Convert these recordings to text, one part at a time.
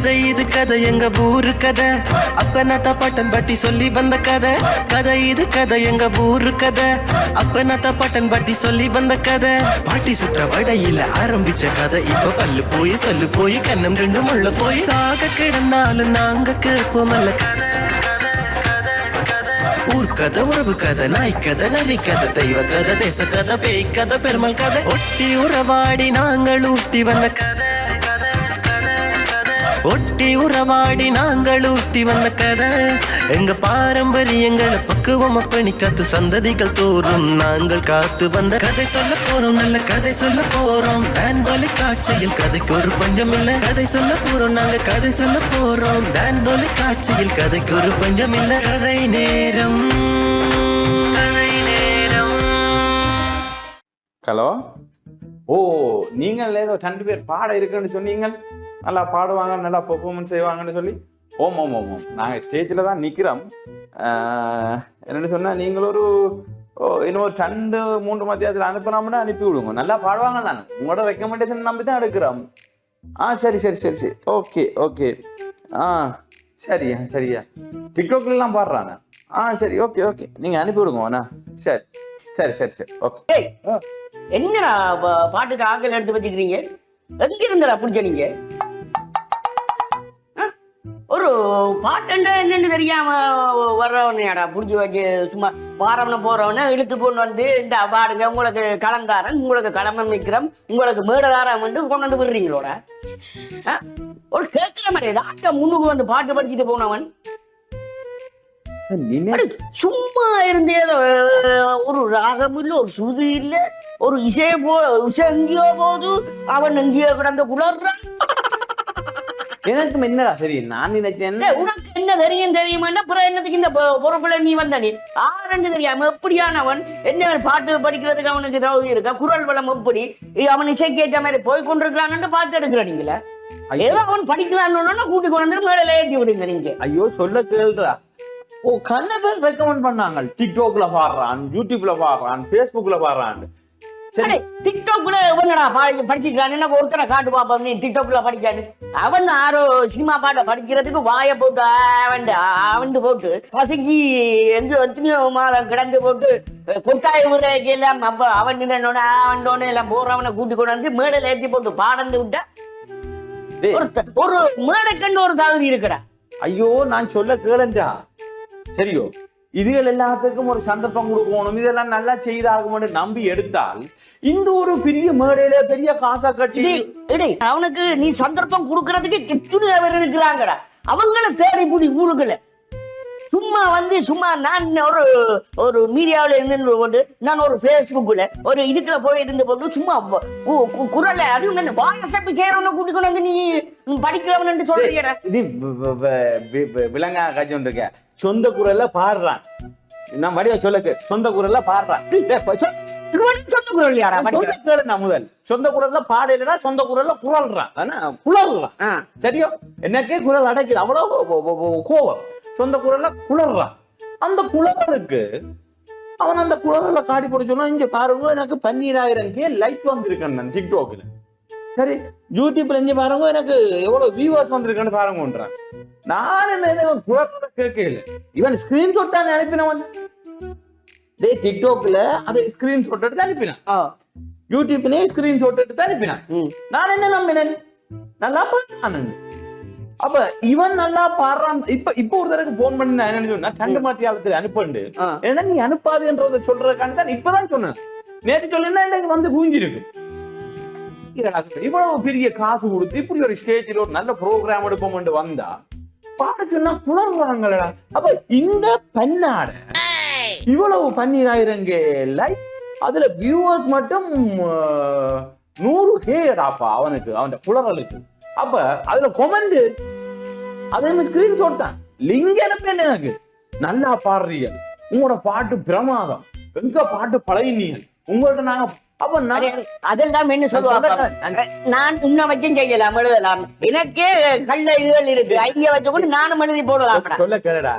கதை இது கதை எங்க ஊரு கதை அப்பனாத்தா பாட்டன் பாட்டி சொல்லி வந்த கதை கதை இது கதை எங்க ஊரு கதை அப்பனாத்தா பாட்டன் பாட்டி சொல்லி வந்த கதை பாட்டி சுற்ற வடையில ஆரம்பிச்ச கதை இப்ப பல்லு போய் சொல்லு போய் கண்ணம் ரெண்டு முள்ள போய் தாக கிடந்தாலும் நாங்க கேட்போமல்ல கதை ஊர் கதை உறவு கதை நாய் கதை நரி கதை தெய்வ கதை தேச கதை பேய் கதை பெருமாள் கதை ஒட்டி உறவாடி நாங்கள் ஊட்டி வந்த கதை ஒட்டி உறவாடி நாங்கள் ஊட்டி வந்த கதை எங்க பாரம்பரியங்களை பக்குவமா பண்ணி காத்து சந்ததிகள் தோறும் நாங்கள் காத்து வந்த கதை சொல்ல போறோம் நல்ல கதை சொல்ல போறோம் டான் தொலைக்காட்சியில் கதைக்கு ஒரு பஞ்சம் இல்ல கதை சொல்ல போறோம் நாங்க கதை சொல்ல போறோம் டான் தொலைக்காட்சியில் கதைக்கு ஒரு பஞ்சம் இல்ல கதை நேரம். ஹலோ, ஓ நீங்கள் ஏதோ 2 பேர் பாட இருக்குன்னு சொன்னீங்க, நல்லா பாடுவாங்க நல்லா பெர்ஃபார்மன்ஸ் செய்வாங்கன்னு சொல்லி. ஓம் ஓம் ஓம் ஓம் நாங்கள் ஸ்டேஜில் தான் நிற்கிறோம். என்னென்னு சொன்னால் நீங்கள் ஒரு இன்னும் 2-3 மத்தியத்தில் அனுப்பினோம்னா அனுப்பி விடுங்க. நல்லா பாடுவாங்க. நான் உங்களோட ரெக்கமெண்டேஷன் நம்பி தான் எடுக்கிறோம். சரி சரி சரி சரி ஓகே ஓகே. சரியா சரியா டிக்டாக்லாம் பாடுறாங்க. சரி ஓகே ஓகே நீங்கள் அனுப்பி விடுங்க அண்ணா. சரி சரி சரி சரி ஓகே. என்னடா பாட்டுக்கு ஆங்கல் எடுத்து வச்சுக்கிறீங்க? எங்க இருந்தடா பிடிச்ச நீங்க? ஒரு பாட்டுண்டா என்னன்னு தெரியாம வர்றவனையாடா பிடிச்சி வச்சு சும்மா வாரம்னு போறவன இழுத்து கொண்டு வந்து இந்த பாடுங்க உங்களுக்கு கலந்தாரன் உங்களுக்கு கடமை மிக்கிறோம் உங்களுக்கு மேடதாரம் வந்து கொண்டு வந்து விடுறீங்களோட ஒரு கேட்கிற மாதிரி டாக்டர் முன்னுக்கு வந்து பாட்டு படிச்சுட்டு போனவன் சும்மா இருந்தே ஒரு ராகம் இல்ல ஒரு சுது இல்ல ஒரு இசை இசை எங்கேயோ போது அவன் எங்கேயோ கிடந்த குளர்றான். எனக்கு என்னடா சரி நான் நினைச்சேன் உனக்கு என்ன தெரியுமாண்டா அப்புறம் என்னத்துக்கு இந்த பொறுப்புல நீ வந்தானே ஆரண்டு தெரியாம எப்படியானவன் என்ன பாட்டு படிக்கிறதுக்கு அவனுக்கு ஏதாவது இருக்கா குரல் வளம் எப்படி அவன் இசை கேட்ட மாதிரி போய் கொண்டிருக்கிறான்னு பார்த்து எடுக்கிற நீங்களா ஏதோ அவன் படிக்கிறான்னு கூட்டி கொண்டு மேல ஏற்றி விடுங்க நீங்க. ஐயோ சொல்ல கேள்றா. ஓ கண்ண பேர் ரெக்கமெண்ட் பண்ணாங்க டிக்டாக்ல பாடுறான் யூடியூப்ல பாடுறான் பேஸ்புக்ல பாடுறான். சரி டிக்டாக்ல எவனடா படிச்சிருக்கான் என்ன ஒருத்தரை காட்டு பாப்போம் நீ டிக்டாக்ல படிக்காது அவன் ஆரோ சினிமா பாட்டை படிக்கிறதுக்கு வாயை போட்டு அவண்டு போட்டு பசங்கி எத்தனையோ மாதம் கிடந்து போட்டு கொட்டாய உரைக்கு எல்லாம் அப்ப அவன் அவன் எல்லாம் போறவனை கூட்டி கொண்டு வந்து மேடையில ஏற்றி போட்டு பாடந்து விட்டா ஒரு மேடை கண்டு ஒரு தகுதி இருக்குடா. ஐயோ நான் சொல்ல கேளுண்டா சரியோ இதுகள் எல்லாத்துக்கும் ஒரு சந்தர்ப்பம் கொடுக்கணும் இதெல்லாம் நல்லா செய்தாகும்னு நம்பி எடுத்தால் இந்த ஒரு பெரிய மேடையில பெரிய காசா கட்டி அவனுக்கு நீ சந்தர்ப்பம் கொடுக்கறதுக்கு எத்தனை பேர் இருக்கிறாங்கடா அவங்கள தேடி பிடி ஊருக்குள்ள சும்மா வந்து சும்மா நான் ஒரு மீடியாவில இருந்து போட்டு நான் ஒரு பேஸ்புக்ல ஒரு இதுக்குள்ள போய் இருந்து போட்டு சும்மா குரல்ல அதுவும் வாயசப்பி செய்யறவன கூட்டிக்கொண்டு வந்து நீ படிக்கிறவன் சொல்றியடா. இது விலங்கா காட்சி இருக்க சொந்த குரல்ல பாடுறான். நான் வடிவ சொல்லுக்கு சொந்த குரல்ல பாடுறான். சொந்த குரல் யாரா முதல் சொந்த குரல்ல பாடலடா சொந்த குரல்ல குரல்றான் குரல்றான். சரியோ எனக்கே குரல் அடைக்குது அவ்வளவு கோவம். சொந்த குரல்ல குளர்றான். அந்த குளருக்கு அவன் அந்த குளர்ல காடி போட சொன்னா இங்க பாருங்க எனக்கு 12,000 லைக் வந்திருக்கேன் டிக்டாக்ல. சரி யூடியூப்ல இங்க பாருங்க எனக்கு எவ்வளவு வியூவர்ஸ் வந்திருக்கேன்னு பாருங்கன்றான். நான் என்ன குளரோட கேட்கல இவன் ஸ்கிரீன்ஷாட் தான் அனுப்பினவன். டிக்டாக்ல அதை ஸ்கிரீன்ஷாட் எடுத்து அனுப்பினான். யூடியூப்லயே ஸ்கிரீன்ஷாட் எடுத்து அனுப்பினான். நான் என்ன நம்பினேன் நல்லா பார்த்தான். அப்ப இவன் நல்லா பாடுறான். இப்ப ஒரு தடவை போன் பண்ணி நான் என்ன சொன்னா 2 மாத்தியாலத்துல அனுப்பண்டு ஏன்னா நீ அனுப்பாதுன்றத சொல்றதுக்கான தான் இப்பதான் சொன்னேன். நேற்று சொல்லினா எனக்கு வந்து குஞ்சிருக்கு. இவ்வளவு பெரிய காசு கொடுத்து இப்படி ஒரு ஸ்டேஜில் ஒரு நல்ல ப்ரோக்ராம் எடுப்போம் வந்தா பாட சொன்னா குளர்றாங்களா. அப்ப இந்த பெண்ணாட இவ்வளவு 12,000 லைக் அதுல வியூவர்ஸ் மட்டும் 100K அவனுக்கு அவன் குளறலுக்கு. அப்ப அதுல கொமெண்ட் அதே ஸ்கிரீன்ஷாட் தான் லிங்க் அனுப்பல எனக்கு. நல்லா பாடுறீங்க உங்களோட பாட்டு பிரமாதம் எங்க பாட்டு பழகினீங்க உங்கள்ட்ட நாங்க அப்ப நான் அதெல்லாம் என்ன சொல்லுவாங்க, நான் உன்ன வச்சும் செய்யலாம், எழுதலாம், எனக்கே கல்ல இதுகள் இருக்கு, ஐடியா வச்சு கொண்டு நானும் எழுதி போடலாம். சொல்ல கேளுடா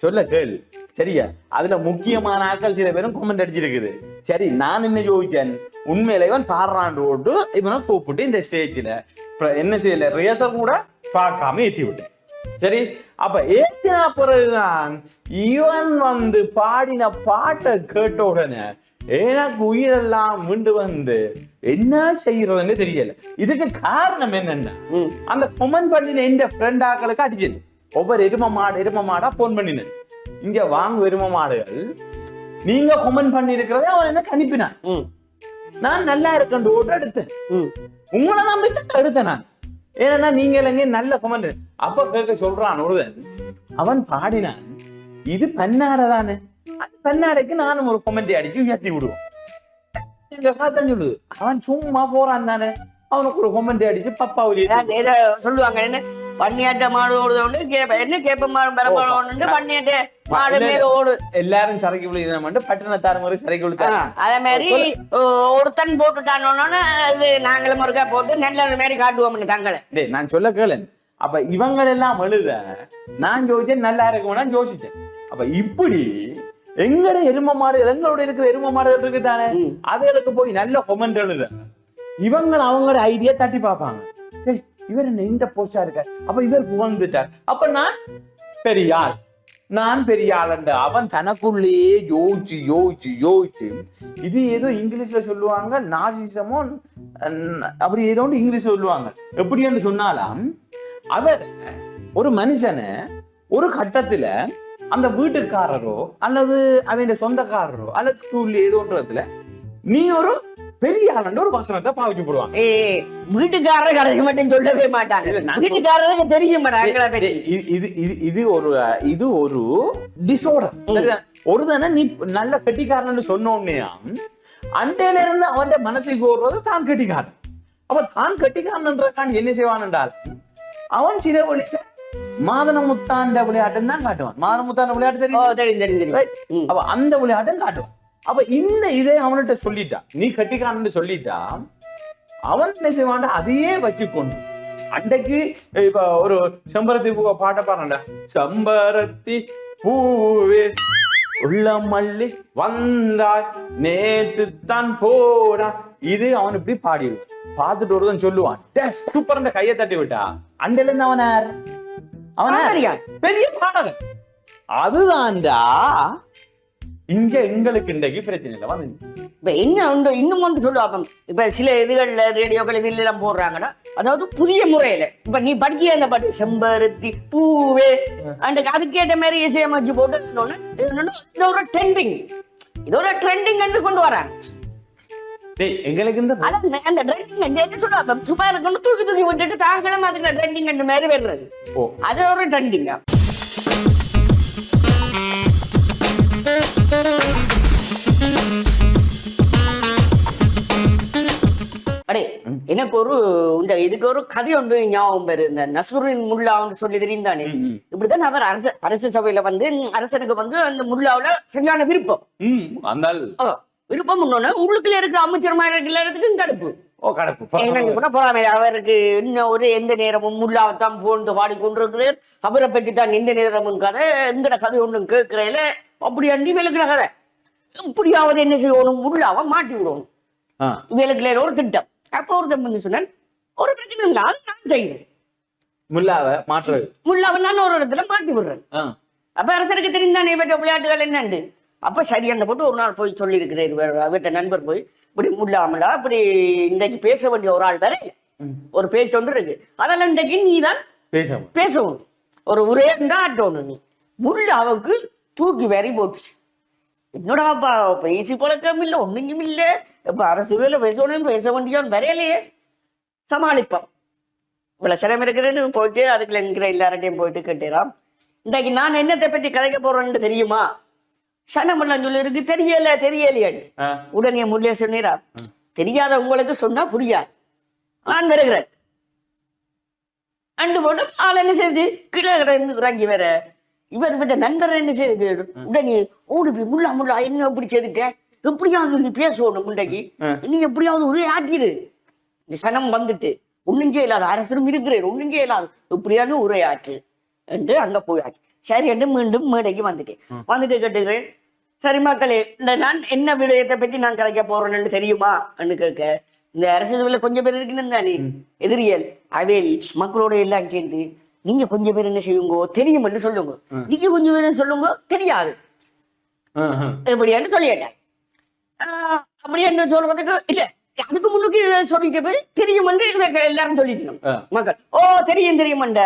சொல்ல கேள். சரியா, அதுல முக்கியமான ஆட்கள் சில பேரும் கமெண்ட் அடிச்சிருக்குது. சரி, நான் என்ன யோசிச்சேன், உண்மையில இவன் பாடுறான் ஓட்டு இவனை கூப்பிட்டு இந்த ஸ்டேஜ்ல என்ன செய்யல, ரிஹர்சல் கூட பார்க்காம ஏத்தி விட்டேன். சரி, அப்ப ஏத்தினா பிறகுதான் இவன் வந்து பாடின பாட்டை கேட்ட உடனே எனக்கு உயிரெல்லாம் மீண்டு வந்து என்ன செய்யறதுன்னு தெரியல. இதுக்கு காரணம் என்னன்னா, அந்த கொமெண்ட் பண்ணின எந்த ஃப்ரெண்ட் ஆக்களுக்கு அடிச்சது. ஒவ்வொரு எரும மாடா போன் பண்ணினேன், இங்க வாங்க எரும மாடுகள், நீங்க கொமெண்ட் பண்ணி இருக்கிறத அவன் எனக்கு அனுப்பினான். நான் நல்லா இருக்கேன் ஓட்டு எடுத்தேன், உங்களை நம்பிட்டு எடுத்தேன் நான். ஏன்னா நீங்க எங்க நல்ல கொமெண்ட். அப்ப கேட்க சொல்றான் ஒருவன், அவன் பாடினான், இது பன்னாடதானே, அது பன்னாடைக்கு நானும் ஒரு கொமெண்ட் அடிச்சு உயர்த்தி விடுவோம். எங்க காத்தான் சொல்லுது, அவன் சும்மா போறான் தானே, அவனுக்கு ஒரு கொமெண்ட் அடிச்சு பப்பா சொல்லுவாங்க, என்ன பண்ணியாட்ட மாடு ஓடுது உண்டு, என்ன கேப்ப மாடு பரமாடு உண்டு, பண்ணியாட்ட மாடு மேல ஓடு, எல்லாரும் சரக்கு விழுந்து பட்டணத்தார் மாதிரி சரக்கு விழுத்தாங்க. அதே மாதிரி ஒருத்தன் போட்டுட்டானோன்னு அது நாங்களும் ஒருக்கா போட்டு நல்ல அந்த மாதிரி காட்டுவோம் தங்களை. டேய், நான் சொல்ல கேளு. அப்ப இவங்க எல்லாம் எழுத நான் யோசிச்சேன், நல்லா இருக்கும்னு யோசிச்சேன். அப்ப இப்படி எங்களோட எரும மாடு, எங்களோட இருக்கிற எரும மாடுகள் இருக்குதானே, அதுகளுக்கு போய் நல்ல கொமெண்ட் எழுத இவங்க அவங்களோட ஐடியா தட்டி பார்ப்பாங்க. இவர் என்ன இந்த போஸ்டா இருக்க, அப்ப இவர் புகழ்ந்துட்டார், அப்ப நான் பெரிய ஆள். அவன் தனக்குள்ளேயே யோசிச்சு இது ஏதோ இங்கிலீஷ்ல சொல்லுவாங்க, நாசிசமோ அப்படி ஏதோ இங்கிலீஷ்ல சொல்லுவாங்க. எப்படி என்று சொன்னாலும் அவர் ஒரு மனுஷனை ஒரு கட்டத்துல அந்த வீட்டுக்காரரோ அல்லது அவன் சொந்தக்காரரோ அல்லது ஸ்கூல்ல ஏதோன்றதுல நீ ஒரு பெரிய ஆளண்ட ஒரு வசனத்தை பாவிச்சு போடுவாங்க. வீட்டுக்காரர் கடைசி மட்டும் சொல்லவே மாட்டாங்க, வீட்டுக்காரருக்கு தெரியும். இது ஒரு டிஸார்டர். ஒரு தானே நீ நல்ல கெட்டிக்காரன்னு சொன்ன உடனே அண்டையில இருந்து அவன் மனசுக்கு ஓடுறது தான் கெட்டிக்காரன். அப்ப தான் கெட்டிக்காரன் என்ன செய்வான் என்றால், அவன் சில வழியில மாதனமுத்தாண்ட விளையாட்டம் தான் காட்டுவான். மாதனமுத்தாண்ட விளையாட்டு தெரியும். அப்ப அந்த விளையாட்டம் காட்டுவான். அப்ப இந்த இதே அவன்கிட்ட சொல்லிட்டான், நீ கட்டிக்காரன்னு சொல்லிட்டா, அவன் என்ன செய்வான், அதையே வச்சுக்கொண்டு அன்றைக்கு இப்ப ஒரு செம்பருத்தி பூவை பாட்ட பாருடா, செம்பருத்தி பூவே உள்ள மல்லி வந்தாய் நேத்து தான் போடா, இது அவன் இப்படி பாடிடுவான். பார்த்துட்டு ஒருதான் சொல்லுவான், சூப்பர், கையை தட்டி விட்டா. அண்டையில இருந்து அவன் பெரிய பாடகன். அதுதான்டா இங்க எங்களுக்கு இன்றைக்கு பிரச்சனை இல்லை வந்து. இப்ப என்ன உண்டு இன்னும் ஒன்று சொல்லுவாங்க. இப்ப சில இதுகள்ல ரேடியோக்கள் இதுல எல்லாம் போடுறாங்கன்னா, அதாவது புதிய முறையில இப்ப நீ படிக்க அந்த பாட்டு செம்பருத்தி பூவே அன்றைக்கு அதுக்கேற்ற மாதிரி இசையமைச்சு போட்டு இது ஒரு ட்ரெண்டிங், இது ஒரு ட்ரெண்டிங் என்று கொண்டு வராங்க. எங்களுக்கு அந்த ட்ரெண்டிங் என்ன சொல்லுவாங்க, சும்மா இருக்கணும் தூக்கி விட்டுட்டு தாங்களும் அதுக்கு ட்ரெண்டிங் என்று மாதிரி வர்றது, அது ஒரு ட்ரெண்டிங்கா. அடே, எனக்கு ஒரு இதுக்கு ஒரு கதை ஒன்று ஞாபகம் வருது. இந்த நசுரின் முல்லான்னு சொல்லி தெரிந்தானே, இப்படிதான் அவர் அரசு சபையில வந்து அரசனுக்கு வந்து அந்த முல்லாவுல சரியான விருப்பம். விருப்பம் உள்ளுக்குள்ள இருக்கிற அமைச்சர் தடுப்பு அவருக்கு இன்னும் ஒரு எந்த நேரமும் முல்லாவைத்தான் போன்று பாடிக்கொண்டிருக்கிறார். அவரை பற்றி தான் எந்த நேரமும் கதை, எங்கட கதை ஒன்றும் கேட்கிறேன் அப்படி அண்டி விளக்குற கதை. இப்படியாவது என்ன செய்யணும், முல்லாவை மாட்டி விடணும், விளக்குல ஒரு திட்டம். அப்ப ஒருத்தன் வந்து சொன்ன, ஒரு பிரச்சனை இல்லை, அது நான் செய்யறேன், முல்லாவை நான் ஒரு இடத்துல மாட்டி விடுறேன். அப்ப அரசருக்கு தெரிந்தானே இவற்ற விளையாட்டுகள் என்னண்டு. அப்ப சரியான போட்டு ஒரு நாள் போய் சொல்லி இருக்கிறார் அவர்கிட்ட நண்பர் போய், இப்படி முல்லாமலா இப்படி இன்றைக்கு பேச வேண்டிய ஒரு ஆள் வேற ஒரு பேச்சு ஒன்று இருக்கு, அதெல்லாம் இன்றைக்கு நீ தான் பேசணும், ஒரு ஒரே ஆட்டணும். நீ முல்லாவுக்கு தூக்கி வெறி போட்டுச்சு. என்னடாப்பா பேசி பழக்கம் இல்லை, ஒண்ணுங்கும் இல்லை, இப்ப அரசு வேலை பேசணும், பேச வேண்டியான்னு வரையிலையே சமாளிப்பான். இவ்வளவு சிரமம் இருக்கிறேன்னு போயிட்டு அதுக்குள்ள இருக்கிற எல்லார்ட்டையும் போயிட்டு கேட்டுறான், இன்றைக்கு நான் என்னத்தை பற்றி கதைக்க போறேன்னு தெரியுமா? சனமெல்லாம் சொல்லி இருக்கு, தெரியலையா? உடனே முல்லைய சொன்னீரா, தெரியாத உங்களுக்கு சொன்னா புரியாது, நான் வருகிறேன் அண்டு போட்டு ஆள் என்ன செய்து கீழே இறங்கி வேற இவர் விட்ட நண்பர் என்ன செய்யுது, உடனே ஓடி போய் முல்லா என்ன அப்படி செய்துட்டேன், எப்படியாவது நீ பேசணும் முண்டைக்கு நீ எப்படியாவது ஒரே ஆட்டிடு இந்த சனம் வந்துட்டு ஒன்றும் செய்யலாது அரசரும் இருக்கிறேன் ஒன்றும் செய்யலாது எப்படியாவது ஒரே ஆற்று என்று அங்க போயாச்சு சரி என்று மீண்டும் மேடைக்கு வந்துட்டு கேட்டுக்கிறேன் சரி மக்களே இந்த நான் என்ன விடயத்தை பற்றி நான் கலைக்க போறேன்னு தெரியுமா என்று கேட்க இந்த அரசியல் கொஞ்சம் பேர் இருக்குன்னு தானே எதிரியல் அவேல் மக்களோட எல்லாம் சேர்ந்து நீங்க கொஞ்சம் பேர் என்ன செய்யுங்க தெரியும் என்று சொல்லுங்க நீங்க கொஞ்சம் பேர் சொல்லுங்க தெரியாது எப்படியான்னு சொல்லிட்டேன் அப்படி என்ன சொல்றதுக்கு இல்ல அதுக்கு முன்னுக்கு சொல்லிட்டு போய் தெரியும் என்று எல்லாரும் சொல்லிட்டோம் மக்கள் ஓ தெரியும் தெரியுமாண்ட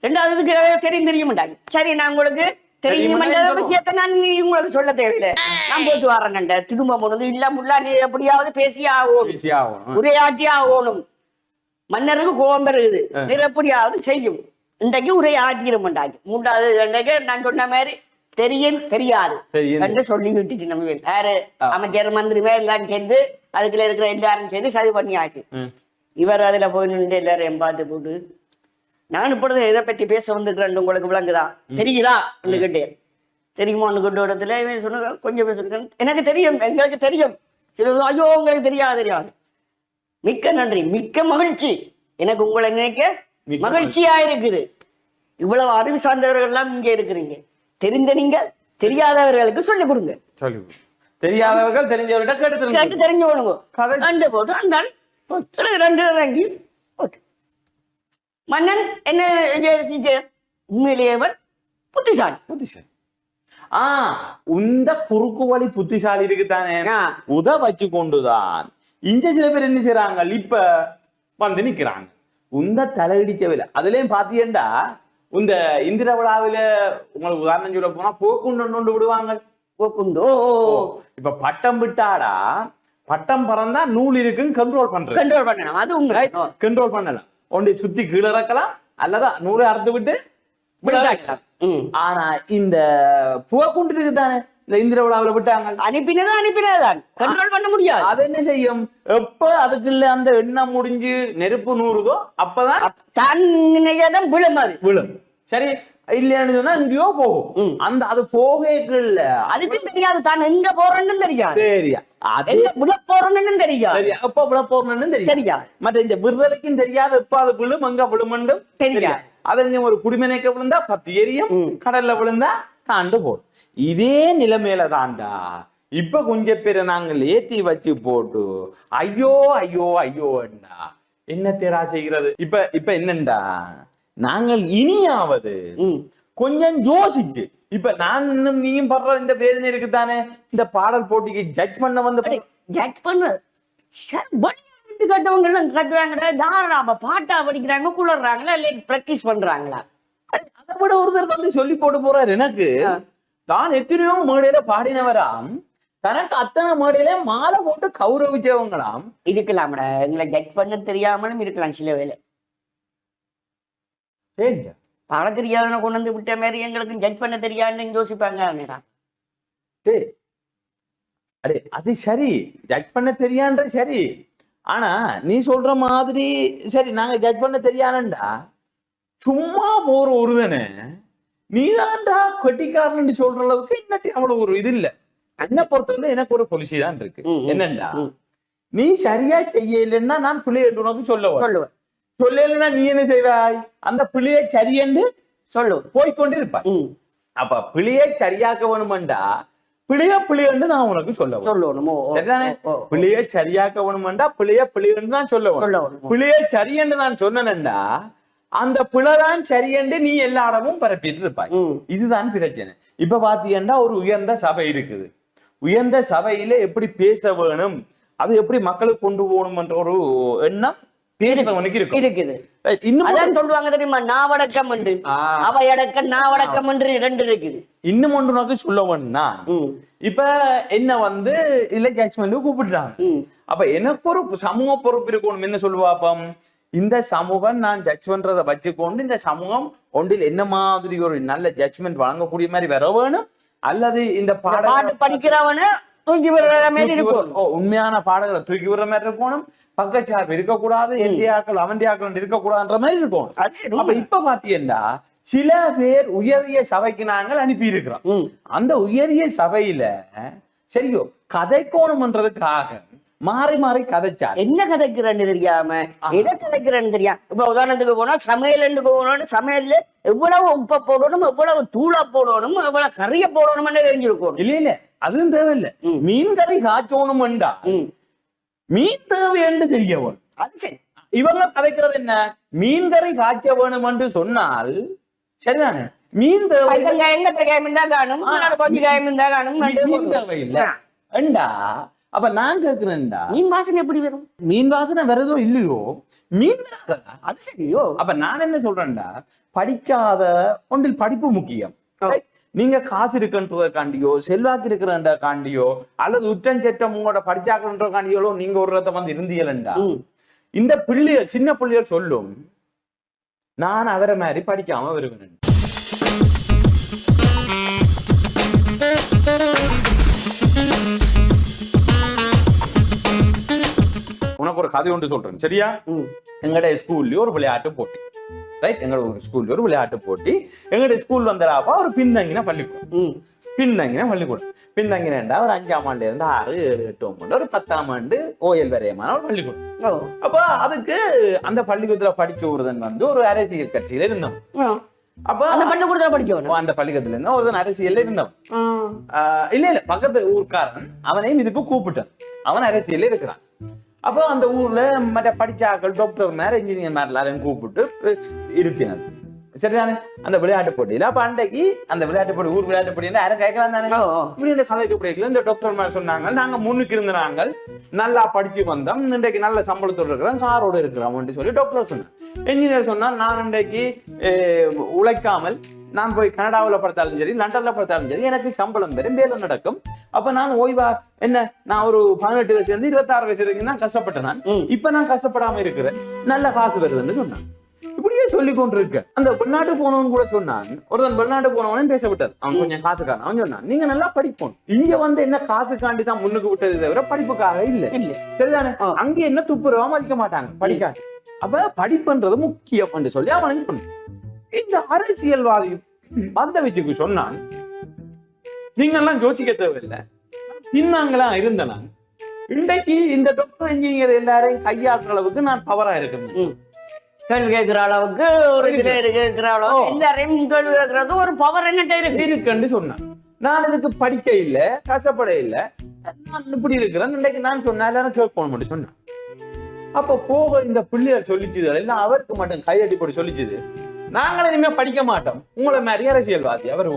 ரெண்டாவதுக்கு தெரியுமாண்டாங்க சரி நான் உங்களுக்கு தெரியுமாண்ட விஷயத்த நான் உங்களுக்கு சொல்ல தேவையில்லை நான் போட்டு வரேன்ட திரும்ப போனது இல்ல முல்லா நீ எப்படியாவது பேசியே ஆகணும் உரையாற்றி ஆகணும் மன்னருக்கு கோபம் பெருகுது நீ எப்படியாவது செய்யும் இன்றைக்கு உரை ஆற்றிடுமாண்டாங்க மூன்றாவது இன்றைக்கு நான் சொன்ன மாதிரி தெரியும் தெரியாது என்று சொல்லி விட்டுச்சு நம்ம யாரு அமைச்சர் மந்திரிமே எல்லாம் சேர்ந்து அதுக்குள்ள இருக்கிற எல்லாரும் சேர்ந்து சரி பண்ணியாச்சு இவர் அதுல போய் நின்று எல்லாரும் பார்த்து போட்டு நான் இப்பொழுது எதை பற்றி பேச வந்துக்கிறேன் உங்களுக்கு விளங்குதா தெரியுதா கேட்டேன் தெரியுமான்னு கொண்ட இடத்துல இவன் சொன்ன கொஞ்சம் பேர் சொல்லிருக்கேன் எனக்கு தெரியும் எங்களுக்கு தெரியும் சில ஐயோ உங்களுக்கு தெரியாது மிக்க நன்றி மிக்க மகிழ்ச்சி எனக்கு உங்களை நினைக்க மகிழ்ச்சியா இருக்குது இவ்வளவு அறிவு சார்ந்தவர்கள் எல்லாம் இங்க இருக்கிறீங்க தெரிந்த நீங்கள் தெரியாதவர்களுக்கு சொல்லிக் கொடுங்க தெரியாதவர்கள் தெரிஞ்சவர்கிட்ட கேட்டு தெரிஞ்சு போடுங்க போட்டு அந்த ரெண்டு இறங்கி போட்டு மன்னன் என்ன உண்மையிலேயவன் புத்திசாலி உந்த குறுக்கு வழி புத்திசாலி இருக்குதானே உத வச்சு கொண்டுதான் இங்க சில பேர் என்ன செய்யறாங்க இப்ப வந்து நிக்கிறாங்க உந்த தலையிடிச்சவில்லை அதுலயும் பாத்தீங்கன்னா இந்த இந்திர விழாவில உங்களுக்கு உதாரணம் சொல்ல போனா போக்குண்டு விடுவாங்க போக்குண்டோ இப்ப பட்டம் விட்டாடா பட்டம் பறந்தா நூல் இருக்குன்னு கண்ட்ரோல் பண்ணலாம் அது உங்க கண்ட்ரோல் பண்ணலாம் ஒன்றை சுத்தி கீழே இறக்கலாம் அல்லதா நூலை அறுத்து விட்டு ஆனா இந்த புகக்குண்டு இருக்குதானே இந்த இந்திர விழாவில விட்டாங்க அனுப்பினதான் கண்ட்ரோல் பண்ண முடியாது அது என்ன செய்யும் எப்ப அதுக்குள்ள அந்த எண்ணெய் முடிஞ்சு நெருப்பு நூறுதோ அப்பதான் விழும் சரி இல்லையான்னு சொன்னா எங்கேயோ போகும் அந்த அது போகல அதுக்கு தெரியாது தான் எங்க போறேன்னு தெரியாது விழ போறேன்னு தெரியாது எப்ப விழ போறேன்னு தெரியாது மற்ற இந்த விடுதலைக்கும் தெரியாது எப்ப அது விழும் எங்க விழுமென்றும் தெரியாது அது ஒரு குடிமனைக்க விழுந்தா 10 எரியும் கடல்ல விழுந்தா தாண்டு போடும் இதே நிலைமையில தாண்டா இப்ப கொஞ்சம் பேரை நாங்கள் ஏத்தி வச்சு போட்டு ஐயோ ஐயோ ஐயோண்டா என்ன தேடா செய்கிறது இப்ப என்னண்டா நாங்கள் இனியாவது கொஞ்சம் யோசிச்சு இப்ப நான் இன்னும் நீயும் படுற இந்த வேதனை இருக்குதானே இந்த பாடல் போட்டிக்கு ஜட்ஜ் பண்ண கட்டவங்க எல்லாம் கட்டுறாங்கடா தாராளமா பாட்டா படிக்கிறாங்க குளர்றாங்களா இல்ல பிராக்டிஸ் பண்றாங்களா அதை விட ஒருத்தர் சொல்லி போட்டு போறாரு எனக்கு தான் எத்தனையோ மேடையில பாடினவராம் தனக்கு அத்தனை மேடையில மாலை போட்டு கௌரவிச்சவங்களாம் இருக்கலாம்டா எங்களை ஜட்ஜ் பண்ண தெரியாமலும் இருக்கலாம் சில வேலை பாட தெரியாதவனை கொண்டு வந்து விட்ட மாதிரி எங்களுக்கு ஜட்ஜ் பண்ண தெரியாதுன்னு யோசிப்பாங்க அடே அது சரி ஜட்ஜ் பண்ண தெரியான்ற சரி ஆனா நீ சொல்ற மாதிரி சரி நாங்க ஜட்ஜ் பண்ண தெரியானண்டா சும்மா போற ஒருதனே நீதான்டா கொட்டிக்காரன்னு சொல்ற அளவுக்கு இன்னட்டி அவ்வளவு ஒரு இது இல்ல என்ன பொறுத்தவரை எனக்கு ஒரு பொலிசி தான் இருக்கு என்னண்டா நீ சரியா செய்யலைன்னா நான் பிள்ளை என்று உனக்கு சொல்லுவேன் சொல்லலைன்னா நீ என்ன செய்வாய் அந்த பிள்ளையை சரியென்று போய்கொண்டு இருப்பாய் அப்ப பிள்ளையை சரியாக்க வேணுமெண்டா பிள்ளையன்று நான் உனக்கு சொல்லணும் சரிதானே பிள்ளையை சரியாக்க வேணுமெண்டா பிள்ளையன்று நான் சொல்லுவேன் பிள்ளையை சரியென்று நான் சொன்னேன்டா அந்த பிள்ளைதான் சரியென்று நீ எல்லா இடமும் பரப்பிட்டு இருப்பாய் இதுதான் பிரச்சனை இப்ப பாத்தீங்கன்னா ஒரு உயர்ந்த சபை இருக்குது உயர்ந்த சபையில எப்படி பேச வேணும் அது எப்படி மக்களுக்கு கொண்டு போகணும் என்ற ஒரு எண்ணம் பேசுறவனுக்கு இருக்குது இன்னும் சொல்லுவாங்க தெரியுமா நாவடக்கம் என்று அவையடக்கம் நாவடக்கம் என்று 2 இருக்குது இன்னும் ஒன்று நோக்கி சொல்லவன்னா இப்ப என்ன வந்து இல்ல ஜட்ஜ்மெண்ட் கூப்பிடுறாங்க அப்ப எனக்கு ஒரு சமூக பொறுப்பு இருக்கணும் என்ன சொல்லுவாப்பம் இந்த சமூகம் நான் ஜட்ஜ் பண்றதை வச்சுக்கொண்டு இந்த சமூகம் ஒன்றில் என்ன மாதிரி ஒரு நல்ல ஜட்ஜ்மெண்ட் வழங்கக்கூடிய மாதிரி வர வேணும் அல்லது இந்த பாட்டு படிக்கிறவனு தூக்கி விடுற மாதிரி இருக்கணும் உண்மையான பாடல்களை தூக்கி விடுற மாதிரி இருக்கணும் பக்கச்சார்பு இருக்கக்கூடாது என்டியாக்கள் அவன்டியாக்கள் இருக்கக்கூடாதுன்ற மாதிரி இருக்கணும் அப்ப இப்ப பாத்தீங்கன்னா சில பேர் உயரிய சபைக்கு நாங்கள் அனுப்பி இருக்கிறோம் அந்த உயரிய சபையில சரியோ கதைக்கோணும்ன்றதுக்காக மாறி மாறி கதைச்சார். என்ன கதைக்கிறேன்னு தெரியாம எதை கதைக்கிறேன்னு தெரியாம இப்ப உதாரணத்துக்கு போனா சமையல் போகணும், சமையல்ல எவ்வளவு உப்பை போடணும், எவ்வளவு தூளை போடணும், எவ்வளவு கறியை போடணும்னு தெரிஞ்சிருக்கணும். இல்ல அதுவும் தேவையில்லை. மீன் கறி காய்ச்சோணும்டா மீன் தேவைன்னு தெரியவன். அது சரி. இவங்க கதைக்கிறது என்ன, மீன் கறி காய்ச்ச வேணும் என்று சொன்னால் சரிதானே, மீன் தேவை தேவையில்லை ஏண்டா. அப்ப நான் கேக்குறேன்டா, மீன் வாசனை எப்படி வரும்? மீன் வாசனை வருதோ இல்லையோ, மீன் வராதா? அது சரியோ. அப்ப நான் என்ன சொல்றேன்டா, படிக்காத ஒன்றில் படிப்பு முக்கியம். நீங்க காசு இருக்குன்றதுக்காண்டியோ செல்வாக்கு இருக்கிறக்காண்டியோ அல்லது உச்சஞ்செட்டம் உங்களோட படிச்சாக்குன்றதுக்காண்டியோ நீங்க ஒரு இடத்த வந்து இருந்தீங்களா, இந்த பிள்ளைகள் சின்ன பிள்ளைகள் சொல்லும் நான் அவரை மாதிரி படிக்காம வருவேன். உனக்கு ஒரு கதை ஒன்று சொல்றேன் சரியா. எங்கட ஸ்கூல்லயும் ஒரு விளையாட்டு போட்டி, ரைட், எங்களோட ஸ்கூல்ல ஒரு விளையாட்டு போட்டி. எங்களுடைய ஸ்கூல் வந்தடாப்பா ஒரு பின்தங்கின பள்ளிக்கூடம். பின்தங்கினா ஒரு 5ஆம் ஆண்டுல இருந்து 6, 7, 8, 9 ஒரு 10ஆம் ஆண்டு ஓயல் வரையமான ஒரு பள்ளிக்கூடம். அப்ப அதுக்கு அந்த பள்ளிக்கூடத்துல படிச்ச ஒருதன் வந்து ஒரு அரசியல் கட்சியில இருந்தோம். அப்ப அந்த பள்ளிக்கூடத்துல படிச்சவன் அந்த பள்ளிக்கூடத்துல இருந்தா ஒருதன் அரசியல்ல இருந்தோம். இல்ல பக்கத்து ஊர்க்காரன் அவனையும் இதுக்கு கூப்பிட்டான், அவன் அரசியல்ல இருக்கிறான். அப்போ அந்த ஊர்ல மற்ற படிச்சாக்கள் டாக்டர் மேல இன்ஜினியர் மேல எல்லாரையும் கூப்பிட்டு இருத்தினது சரிதானே அந்த விளையாட்டு போட்டியில. அப்ப அன்றைக்கு அந்த விளையாட்டு போட்டி ஊர் விளையாட்டு போட்டி யாரும் கேட்கலாம் தானே, இந்த கதைக்கு பிடிக்கல. இந்த டாக்டர் மேல சொன்னாங்க நாங்க முன்னுக்கு இருந்த நாங்கள் நல்லா படிச்சு வந்தோம், இன்றைக்கு நல்ல சம்பளத்தோடு இருக்கிறோம், காரோடு இருக்கிறோம் சொல்லி டாக்டர் சொன்னாங்க. இன்ஜினியர் சொன்னா நான் இன்றைக்கு உழைக்காமல் நான் போய் கனடாவில் படுத்தாலும் சரி லண்டன்ல படுத்தாலும் சரி எனக்கு சம்பளம் பெரும் வேலை நடக்கும். அப்ப நான் ஓய்வா என்ன நான் ஒரு 18 வயசுல இருந்து 26 வயசு வரைக்கும் தான் கஷ்டப்பட்டேன். நான் இப்ப நான் கஷ்டப்படாம இருக்கிறேன், நல்ல காசு வருதுன்னு சொன்னான். இப்படியே சொல்லி கொண்டு இருக்க அந்த வெளிநாட்டு போனவன் கூட சொன்னான். ஒருத்தன் வெளிநாட்டு போனவனே பேச விட்டார், அவன் கொஞ்சம் காசுக்காரன். அவன் சொன்னான் நீங்க நல்லா படிப்போம், இங்க வந்து என்ன காசுக்காண்டி தான் முன்னுக்கு விட்டது தவிர படிப்புக்காக இல்ல சரிதானே. அங்க என்ன துப்புரவா மதிக்க மாட்டாங்க படிக்காட்டு. அப்ப படிப்புன்றது முக்கியம் என்று சொல்லி அவன் சொன்னான். இந்த அரசியல்வாதி வந்த வச்சுக்கு சொன்னான் நீங்க எல்லாம் யோசிக்க தேவையில்லை, பின்னாங்களாம் இருந்த நான் இன்றைக்கு இந்த டாக்டர் இன்ஜினியர் எல்லாரையும் கையாளுற அளவுக்கு நான் பவரா இருக்கேன். கேள்வி கேட்கிற அளவுக்கு ஒரு கேட்கிற அளவுக்கு எல்லாரையும் கேள்வி கேட்கறது ஒரு பவர் என்ன இருக்குன்னு சொன்னான். நான் இதுக்கு படிக்க இல்ல கஷ்டப்பட இல்ல, நான் இப்படி இருக்கிறேன் இன்றைக்கு நான் சொன்னேன் எல்லாரும் கேட்கணும் மட்டும் சொன்னான். அப்ப போக இந்த பிள்ளைகள் சொல்லிச்சுது எல்லாம் அவருக்கு மட்டும் கையடி போட்டு சொல்லிச்சுது நாங்களும் இனிமே படிக்க மாட்டோம், உங்களை மாதிரி அரசியல்வாதி அவர்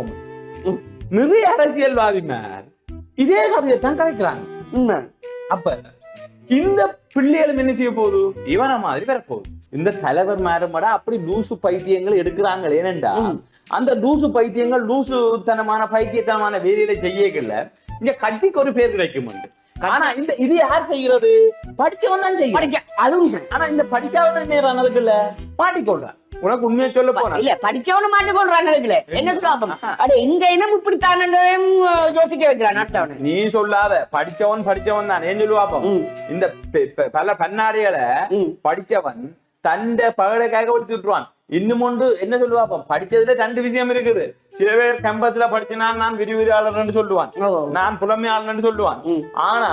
நிறைய அரசியல்வாதி மேல் இதே கதையத்தான் கதைக்கிறாங்க. அப்ப இந்த பிள்ளைகளும் என்ன செய்ய போகுது, இவன மாதிரி வரப்போகுது. இந்த தலைவர் மேடமோட அப்படி லூசு பைத்தியங்கள் எடுக்கிறாங்க. ஏனென்றா அந்த லூசு பைத்தியங்கள் லூசுத்தனமான பைத்தியத்தனமான வேலையில செய்யல இங்க கட்சிக்கு ஒரு பேர் கிடைக்கும். ஆனா இந்த இது யார் செய்கிறது, படிச்சவன் தான் செய்ய. அதுவும் ஆனா இந்த படிக்காத நேரம் இருக்குல்ல மாட்டிக்கொள்றான். உனக்கு உண்மையை சொல்ல போனா இல்ல படிச்சவனு மாட்டிக்கொள்றாங்க. என்ன சொல்லுவாங்க அட இந்த இனம் இப்படித்தான் யோசிக்க வைக்கிறான் அடுத்தவன. நீ சொல்லாத படிச்சவன் தான் ஏன் சொல்லுவாப்போம். இந்த பல பன்னாடிகளை படிச்சவன் தண்ட பகடைக்காக ஒழித்து விட்டுருவான். இன்னும் ஒன்று என்ன சொல்லுவாப்போம், படிச்சதுல 2 விஷயம் இருக்குது. சில பேர் கேம்பஸ்ல படிச்சனா நான் விரிவுரையாளர்னு சொல்லுவான், நான் புலமையாளர்னு சொல்லுவான். ஆனா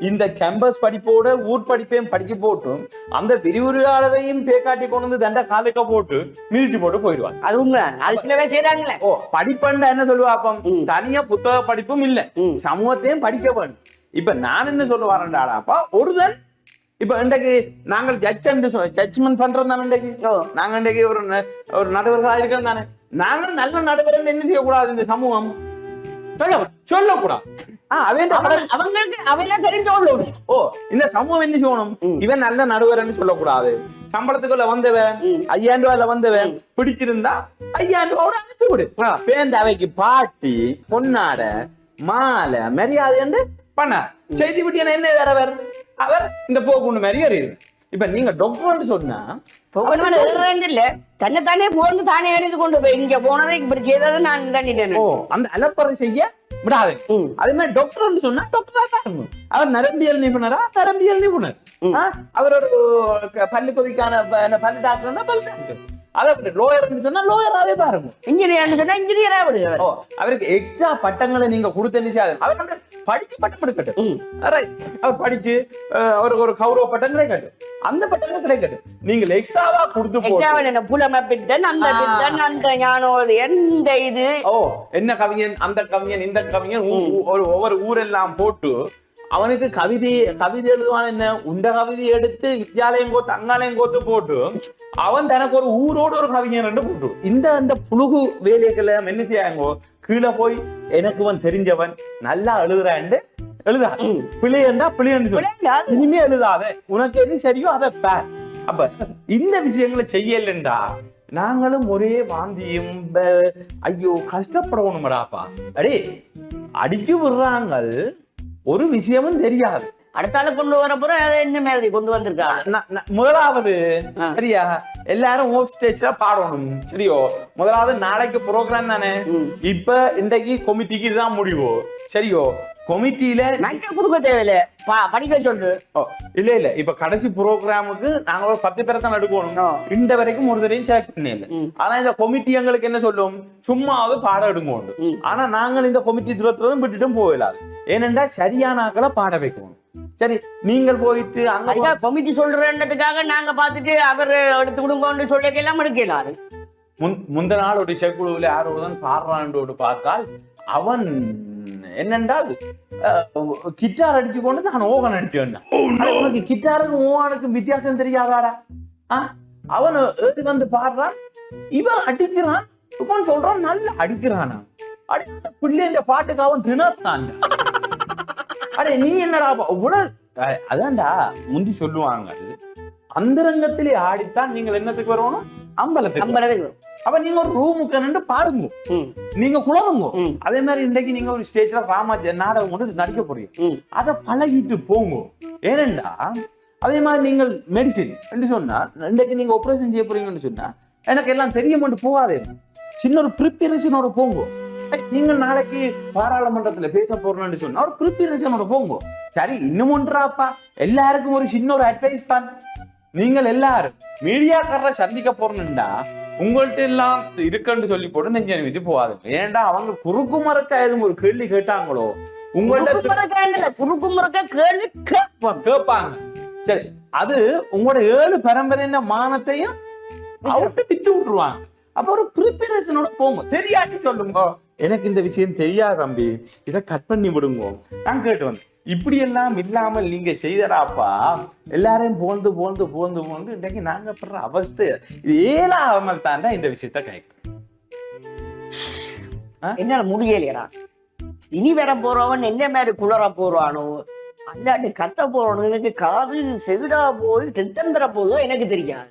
இந்த கேம்பஸ் படிப்போட ஊர் படிப்பையும் படிச்சு போட்டும் அந்த விரிவுரையாளரையும் பேக்காட்டி கொண்டு வந்து தண்ட காலுக்க போட்டு மிதிச்சு போட்டு போயிடுவான். அது உண்மை, அது சில பேர் செய்யறாங்களே. ஓ படிப்பண்டா என்ன சொல்லுவாப்போம், தனியா புத்தக படிப்பும் இல்ல சமூகத்தையும் படிக்க வேணும். இப்ப நான் என்ன சொல்ல வரேன்டாடாப்பா, ஒருதன் இப்ப இன்றைக்கு நாங்கள் ஜட்ஜ்மெண்ட் பண்றோம் தானே. இன்றைக்கு நாங்க இன்றைக்கு ஒரு நடுவர்களா இருக்கிறோம் தானே. நாங்கள் நல்ல நடுவர் என்ன செய்யக்கூடாது, இந்த சமூகம் சொல்லக்கூடாது. அவங்களுக்கு அவையெல்லாம் தெரிஞ்சவங்க. ஓ இந்த சமூகம் என்ன செய்யணும், இவன் நல்ல நடுவர்ன்னு சொல்லக்கூடாது. சம்பளத்துக்குள்ள வந்தவன் 5000 ரூபாயில வந்தவன் பிடிச்சிருந்தா 5000 ரூபாயோட அனுப்பி விடு. பேருந்து அவைக்கு பாட்டி பொன்னாட மாலை மரியாதை என்று பண்ண செய்தி விட்டு என்ன வேற வேற அவர் இந்த போக்குண்டு மாதிரி அறியுது. இப்ப நீங்க டாக்டர் சொன்னா இல்ல தன்னைத்தானே போந்து தானே எழுதி கொண்டு போய் இங்க போனதை இப்படி செய்தது நான் தண்டிட்டேன். ஓ அந்த அலப்பறை செய்ய விடாது. அதே மாதிரி டாக்டர் சொன்னா டாக்டரா தான் அவர் நரம்பியல் நிபுணர். அவர் ஒரு பல்லு கொதிக்கான பல்லு டாக்டர்னா பல்லு டாக்டர். அதை லோயர் சொன்னா லோயராகவே பாருங்க. இன்ஜினியர் சொன்னா இன்ஜினியரா விடுங்க. ஓ அவருக்கு எக்ஸ்ட்ரா பட்டங்களை நீங்க கொடுத்த நிச்சயம் அவர் வந்து படிச்சு பட்டம் எடுக்கட்டும். அவர் படிச்சு அவருக்கு ஒரு கௌரவ பட்டம் கிடைக்கட்டும், அந்த பட்டங்கள் கிடைக்கட்டும். நீங்கள் எக்ஸ்ட்ராவா கொடுத்து புலமைப்பித்தன் அந்த பித்தன் அந்த ஞானோது எந்த இது என்ன கவிஞன் அந்த கவிஞன் இந்த கவிஞன் ஒவ்வொரு ஊரெல்லாம் போட்டு அவனுக்கு கவிதை எழுதுவான். என்ன உண்ட கவிதை எடுத்து இத்தியாலயம் கோத்து அங்காலயம் கோத்து போட்டு அவன் தனக்கு ஒரு ஊரோடு ஒரு கவிஞன் போட்டு இந்த புழுகு வேலைகளை என்ன செய்யாங்கோ கீழே போய் எனக்கு அவன் தெரிஞ்சவன் நல்லா எழுதுறான்னு எழுதா பிள்ளையண்டா பிள்ளைன்னு சொல்லி இனிமே எழுதாத, உனக்கு எது சரியோ அதை பேர். அப்ப இந்த விஷயங்களை செய்யலண்டா நாங்களும் ஒரே வாந்தியும் ஐயோ கஷ்டப்படணும்டாப்பா. அடே அடிச்சு விடுறாங்க, ஒரு விஷயமும் தெரியாது. அடுத்தால கொண்டு வரப்புறம் என்ன மாதிரி கொண்டு வந்திருக்காங்க. முதலாவது சரியா எல்லாரும் ஓப் ஸ்டேஜ்ல பாடணும் சரியோ. முதலாவது நாளைக்கு ப்ரோக்ராம் தானே, இப்ப இன்றைக்கு கமிட்டிக்கு இதுதான் முடிவு சரியோ. கமிட்டியில கொடுக்க தேவையில்ல படிக்க சொல்லு. இல்ல இப்ப கடைசி ப்ரோக்ராமுக்கு நாங்க ஒரு 10 பேரை தான் எடுக்கணும். இந்த வரைக்கும் ஒரு தரையும் செலக்ட் பண்ணல. ஆனா இந்த கமிட்டி எங்களுக்கு என்ன சொல்லும், சும்மாவது பாடம் எடுக்கணும். ஆனா நாங்கள் இந்த கமிட்டி தூரத்துலதான் விட்டுட்டும் போயிடாது. ஏனென்றா சரியான ஆக்களை பாட வைக்கணும். சரி நீங்கள் போயிட்டு அங்க கமிட்டி சொல்றதுக்காக நாங்க பாத்துட்டு அவர் எடுத்து கொடுங்கன்னு சொல்ல எல்லாம் எடுக்கலாம். முந்த நாள் ஒரு செக்குழுவில் யாரோதான் பாடுறான்னு பார்த்தால் அவன் என்னென்றால் கிட்டார் அடிச்சு கொண்டு நான் ஓகன் அடிச்சு வந்தான். உனக்கு கிட்டாருக்கும் ஓகனுக்கும் வித்தியாசம் தெரியாதாடா? அவன் ஏறி வந்து பாடுறான், இவன் அடிக்கிறான், இவன் சொல்றான் நல்லா அடிக்கிறானா. அடி பிள்ளைன்ற பாட்டுக்கு அவன் திணறான். அடே நீ என்னடா அதான்டா முந்தி சொல்லுவாங்க, அந்தரங்கத்திலே ஆடித்தான் நீங்கள் என்னத்துக்கு வரணும், அம்பலத்துக்கு. அப்ப நீங்க ஒரு ரூமுக்கு நின்று பாடுங்க, நீங்க குளருங்க. அதே மாதிரி இன்றைக்கு நீங்க ஒரு ஸ்டேஜ்ல நாடகம் கொண்டு நடிக்க போறீங்க, அதை பழகிட்டு போங்க. ஏனெண்டா அதே மாதிரி நீங்கள் மெடிசின் என்று சொன்னா இன்றைக்கு நீங்க ஆபரேஷன் செய்ய போறீங்கன்னு சொன்னா எனக்கு எல்லாம் தெரிய மட்டும் போகாதே, சின்ன ஒரு ப்ரிப்பரேஷனோட போங்க. நீங்கள் நாளைக்கு பாராளுமன்றத்துல பேச போறோம்னு சொன்னா ஒரு ப்ரிப்பரேஷனோட போங்க. சரி இன்னும் ஒன்றாப்பா, எல்லாருக்கும் ஒரு சின்ன ஒரு அட்வைஸ் தான். நீங்கள் எல்லாரும் மீடியாக்காரரை சந்திக்க போறோம்டா உங்கள்ட்ட எல்லாம் இருக்குன்னு சொல்லி போட்டு நெஞ்ச நிமித்தி போகாதுங்க. ஏன்டா அவங்க குறுக்கு மறக்க எதுவும் ஒரு கேள்வி கேட்டாங்களோ உங்கள்ட்ட குறுக்கு மறக்க கேள்வி கேட்பாங்க. சரி அது உங்களோட 7 பரம்பரையின மானத்தையும் அவர்கிட்ட வித்து விட்டுருவாங்க. அப்ப ஒரு ப்ரிப்பரேஷனோட போங்க. தெரியாட்டி சொல்லுங்க, எனக்கு இந்த விஷயம் தெரியாது தம்பி, இதை கட் பண்ணி விடுங்க. நான் கேட்டு வந்தேன், இப்படி எல்லாம் இல்லாமல் நீங்க செய்தடாப்பா, எல்லாரையும் போந்து போந்து போந்து போந்து இன்றைக்கு நாங்க படுற அவஸ்தை இது ஏலாமல் தாண்டா இந்த விஷயத்த கேட்க என்னால முடியலையடா. இனி வர போறவன் என்ன மாதிரி குளர போறானோ அல்லாட்டு கத்த போறவனுக்கு காது செவிடா போய் திட்டம் பெற போதோ எனக்கு தெரியாது.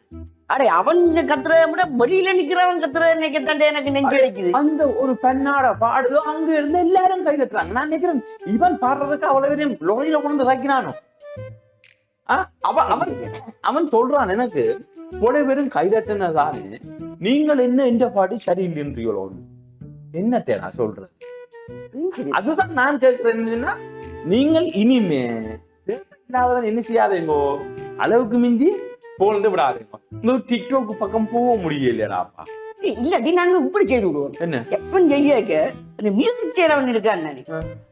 அடே அவன் கத்துறத விட வெளியில நிக்கிறவன் கத்துறத நினைக்கத்தாண்டே எனக்கு நெஞ்சு அடிக்குது. அந்த ஒரு பெண்ணாட பாடுதோ அங்க இருந்து எல்லாரும் கை தட்டுறாங்க. நான் நினைக்கிறேன் இவன் பாடுறதுக்கு அவ்வளவு பேரையும் லோரியில கொண்டு வைக்கிறானோ. அவன் சொல்றான் எனக்கு இவ்வளவு பேரும் கை தட்டுனதானே நீங்கள் என்ன என்ற பாடு சரியில்லைன்றீங்களோ என்ன தேடா சொல்றது. அதுதான் நான் கேட்கிறேன்னா நீங்கள் இனிமே இல்லாதவன் என்ன செய்யாதேங்கோ, அளவுக்கு மிஞ்சி போலந்து விடாதீங்க. டிக்டாக் பக்கம் போக முடியலடாப்பா. இல்லாட்டி நாங்க இப்படி செய்து விடுவோம். என்ன எப்பன் செய்யாக்க அந்த மியூசிக் செய்யறவன் இருக்கான்னு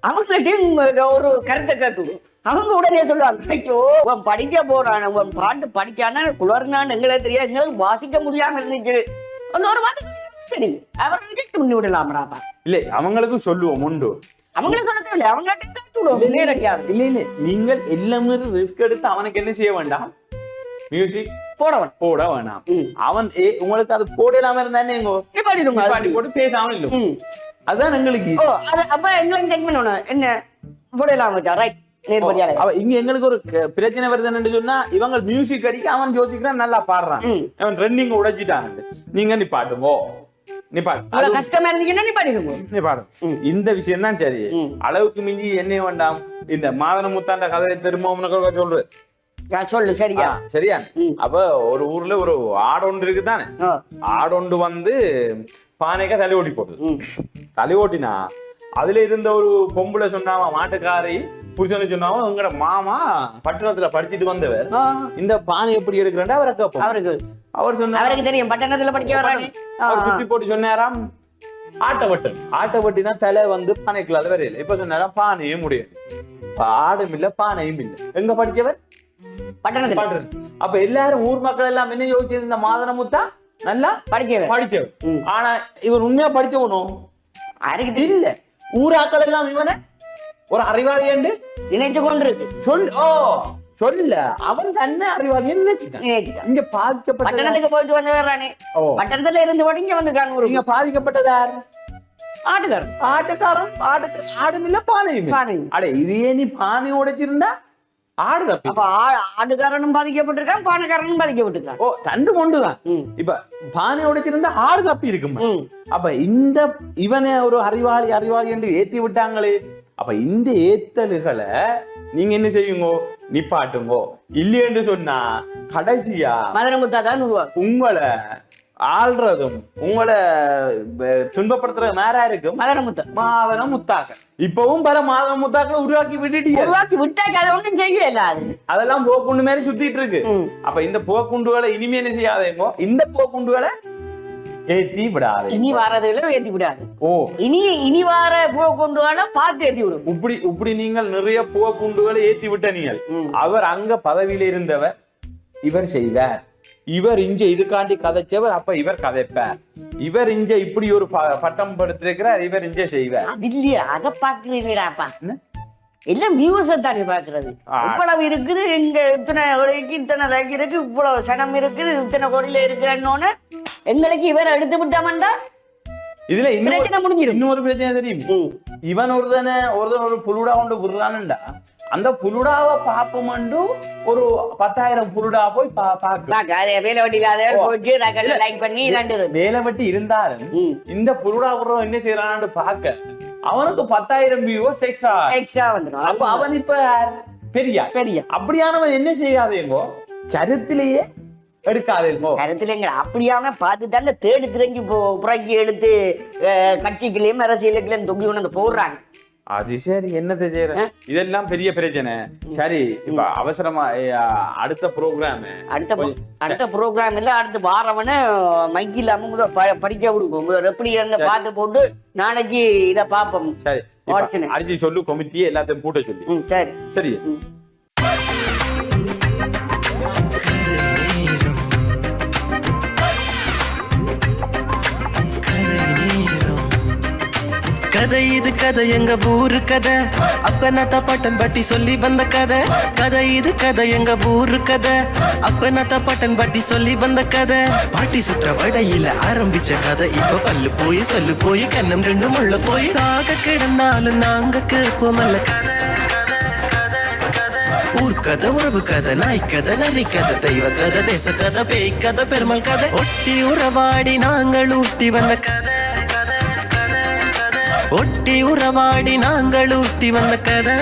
அவங்கள்ட்ட ஒரு கருத்தை கேட்டுவிடும். அவங்க உடனே சொல்லுவாங்க, ஐயோ உன் படிக்க போறான், உன் பாட்டு படிச்சானா குளர்னான்னு எங்களுக்கு தெரியாது, எங்களுக்கு வாசிக்க முடியாம இருந்துச்சு ஒரு வார்த்தை சரி அவரை ரிஜெக்ட் பண்ணி விடலாம்டாப்பா. இல்லை அவங்களுக்கும் சொல்லுவோம் உண்டு, அவங்களுக்கு சொல்ல தேவையில்லை, அவங்கள்ட்ட கேட்டுவிடுவோம். இல்ல இல்ல நீங்கள் எல்லாமே ரிஸ்க் எடுத்து அவனுக்கு என்ன செய்ய வேண்டாம், மியூசிக் போட வேணாம். அவன் உங்களுக்கு அது போடலாம இருந்தானே பாட்டி போட்டு பேசாம இல்லை. அதுதான் எங்களுக்கு அப்ப எங்களுக்கு செக் பண்ணணும் என்ன போடலாம் ரைட். இங்க எங்களுக்கு ஒரு பிரச்சனை வருதுன்னு சொன்னா இவங்க மியூசிக் அடிக்க அவன் யோசிக்கிறான் நல்லா பாடுறான், அவன் ரன்னிங் உடைச்சிட்டான். நீங்க நிப்பாட்டுங்கோ கஷ்டமா இருந்தீங்கன்னா நீ பாடு. இந்த விஷயம் தான் சரி. அளவுக்கு மிஞ்சி என்ன வேண்டாம். இந்த மாதன முத்தாண்ட கதையை திரும்ப சொல்றேன் சொல்லு. சரியா சரியா. அப்ப ஒரு ஊர்ல ஒரு ஆடு ஒன்று இருக்குதானே, ஆடு ஒன்று வந்து பானைக்கா தலை ஓட்டி போடுது. தலை ஓட்டினா அதுல இருந்த ஒரு பொம்பளை சொன்னாவா, மாட்டுக்காரி புருஷனு சொன்னாவோ, உங்களோட மாமா பட்டணத்துல படிச்சுட்டு வந்தவர் இந்த பானை எப்படி எடுக்கிறா அவரை கேட்போம். அவருக்கு அவர் சொன்னார் அவருக்கு தெரியும் பட்டணத்துல படிக்க வர்றானே. அவர் சுத்தி போட்டு சொன்னாராம் ஆட்டவட்டினா தலை வந்து பானைக்குள்ள வரையில. இப்ப சொன்னாராம் பானையும் முடியாது, ஆடும் இல்ல பானையும் இல்ல. எங்க படிச்சவர்? பட்டணத்துல. அப்ப எல்லாரும் ஊர் மக்கள் எல்லாம் என்ன யோசிச்சது, இந்த மாதனமுத்தா நல்லா படிச்சவர். ஆனா இவர் உண்மையா படிச்சவனும் அவருக்கு இல்ல. ஊராக்கள் எல்லாம் இவனை ஒரு அறிவாளி என்று நினைச்சு கொண்டிருக்கு. சொல்ல அவன் தன்னை அறிவாளி நினைச்சுட்டான். இங்க பாதிக்கப்பட்ட பட்டணத்துக்கு போயிட்டு வந்து வர்றானே, பட்டணத்துல இருந்து இங்க வந்து இங்க பாதிக்கப்பட்டதார் ஆட்டுக்காரன். ஆடும் இல்ல பானையும். அடே இதையே நீ பானை உடைச்சிருந்தா ஆடு தப்பி. அப்ப ஆடுகாரனும் பாதிக்கப்பட்டிருக்கான், பானைக்காரனும் பாதிக்கப்பட்டிருக்கான். ரெண்டு கொண்டுதான். இப்ப பானை உடைச்சிருந்தா ஆடு தப்பி இருக்கும். அப்ப இந்த இவனை ஒரு அறிவாளி என்று ஏத்தி விட்டாங்களே. அப்ப இந்த ஏத்தல்களை நீங்க என்ன செய்யுங்க, நிப்பாட்டுங்கோ. இல்லையென்று சொன்னா கடைசியா மதனமுத்தாதான் உங்களை ஆள்றதும் உங்களை துன்பப்படுத்துற நேரா இருக்கும் மாதன முத்தாக்க. இப்பவும் பல மாதன முத்தாக்களை உருவாக்கி விட்டாச்சு, அதை ஒண்ணும் செய்யல. அதெல்லாம் போக்குண்டு மாதிரி சுத்திட்டு இருக்கு. அப்ப இந்த போக்குண்டுகளை இனிமே என்ன செய்யாதேங்கோ, இந்த போக்குண்டுகளை ஏத்தி விடாது. இனி வாரதுல ஏத்தி விடாது. இனி வார போக்குண்டுகளை பார்த்து ஏத்தி விடும். இப்படி நீங்கள் நிறைய போக்குண்டுகளை ஏத்தி விட்ட நீங்கள். அவர் அங்க பதவியில இருந்தவர், இவர் செய்வார். இவர் இங்க இதுக்காண்டி கதைச்சவர், அப்ப இவர் கதைப்பார். இவர் இங்க இப்படி ஒரு பட்டம் படுத்திருக்கிறார், இவர் இங்க செய்வார். இல்லையா அதை பாக்குறீங்களாப்பா? எல்லாம் வியூஸை தானே பாக்குறது. இவ்வளவு இருக்குது, இங்க இத்தனை இத்தனை லைக் இருக்கு, இவ்வளவு சனம் இருக்குது, இத்தனை கோடியில இருக்கிறன்னு எங்களுக்கு இவர் எடுத்து விட்டாமண்டா இதுல இன்னொரு பிரச்சனை தெரியும். இவன் ஒருத்தன் ஒரு புலுடா கொண்டு விடுறான்டா, அந்த புலுடாவை பாப்பமண்டு ஒரு 10,000 புலுடா போய் வேலை வெட்டி இருந்தாலும் இந்த புலுடா விடுறோம் என்ன செய்யறான்னு பாக்க அவனுக்கு 10,000 வியூஸ் எக்ஸ்ட்ரா வந்துடும். அப்ப அவன் இப்ப பெரிய அப்படியானவன் என்ன செய்யாதேங்கோ, கருத்திலேயே எடுக்காதேங்கோ. கருத்திலேங்க அப்படியான பார்த்துதானே தேடி திரஞ்சு புறக்கி எடுத்து கட்சிகளையும் அரசியலுக்குள்ள தொங்கி கொண்டு போடுறாங்க. அது சரி, என்னத்தை செய்யற, இதெல்லாம் பெரிய பிரச்சனை. சரி, இப்ப அவசரமா அடுத்த ப்ரோக்ராம் இல்ல, அடுத்த வாரவன மைக்கு இல்லாம படிக்க விடுவோம். எப்படி பார்த்து போட்டு நாளைக்கு இத பாப்போம். சரி, அடிச்சு சொல்லு, கமிட்டியே எல்லாத்தையும் கூட்ட சொல்லி. சரி. கதை இது கதை, எங்க ஊரு கதை, அப்பனத்த பட்டன் பட்டி சொல்லி வந்த கதை. கதை இது கதை, எங்க ஊரு கதை, அப்பனத்த பட்டன் பட்டி சொல்லி வந்த கதை. பாட்டி சுற்ற வடையில ஆரம்பிச்ச கதை, இப்ப பல்லு போய் சொல்லு போய் கண்ணம் ரெண்டு முள்ள போய் தாக கிடந்தாலும் நாங்க கேட்போமல்ல கதை. ஊர்கதை, உறவு கதை, நாய் கதை, நரி கதை, தெய்வ கதை, தேச கதை, பேய் கதை, பெருமாள் கதை, ஒட்டி உறவாடி நாங்கள் ஊட்டி வந்த கதை. ஒட்டி உறவாடி நாங்கள் ஊட்டி வந்த கதை.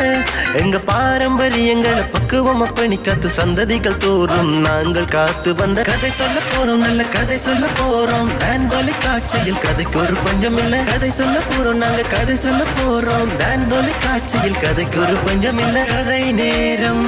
எங்க பாரம்பரியங்களை பக்குவம் அப்பணி காத்து சந்ததிகள் தோறும் நாங்கள் காத்து வந்த கதை சொல்ல போறோம், நல்ல கதை சொல்ல போறோம். டான் தொலைக்காட்சியில் கதைக்கு ஒரு பஞ்சம் இல்ல, கதை சொல்ல போறோம், நாங்க கதை சொல்ல போறோம். டான் தொலைக்காட்சியில் கதைக்கு ஒரு பஞ்சம் இல்ல. கதை நேரம்.